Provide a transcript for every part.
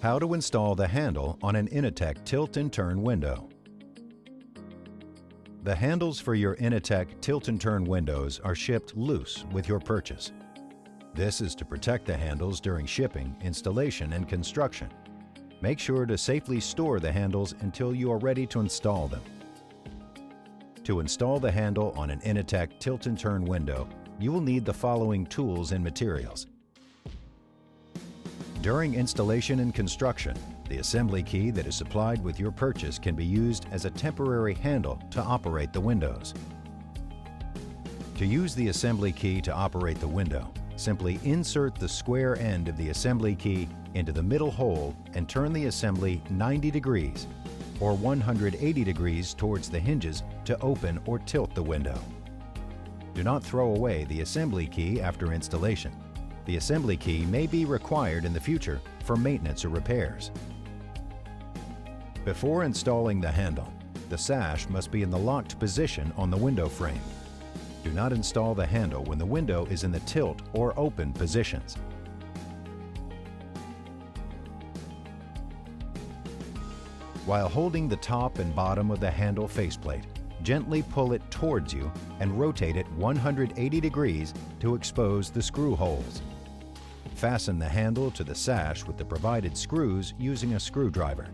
How to install the handle on an Innotech Tilt and Turn window. The handles for your Innotech Tilt and Turn windows are shipped loose with your purchase. This is to protect the handles during shipping, installation, and construction. Make sure to safely store the handles until you are ready to install them. To install the handle on an Innotech Tilt and Turn window, you will need the following tools and materials. During installation and construction, the assembly key that is supplied with your purchase can be used as a temporary handle to operate the windows. To use the assembly key to operate the window, simply insert the square end of the assembly key into the middle hole and turn the assembly 90 degrees or 180 degrees towards the hinges to open or tilt the window. Do not throw away the assembly key after installation. The assembly key may be required in the future for maintenance or repairs. Before installing the handle, the sash must be in the locked position on the window frame. Do not install the handle when the window is in the tilt or open positions. While holding the top and bottom of the handle faceplate, gently pull it towards you and rotate it 180 degrees to expose the screw holes. Fasten the handle to the sash with the provided screws using a screwdriver.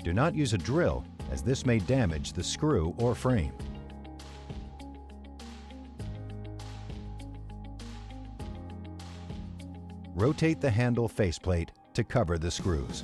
Do not use a drill, as this may damage the screw or frame. Rotate the handle faceplate to cover the screws.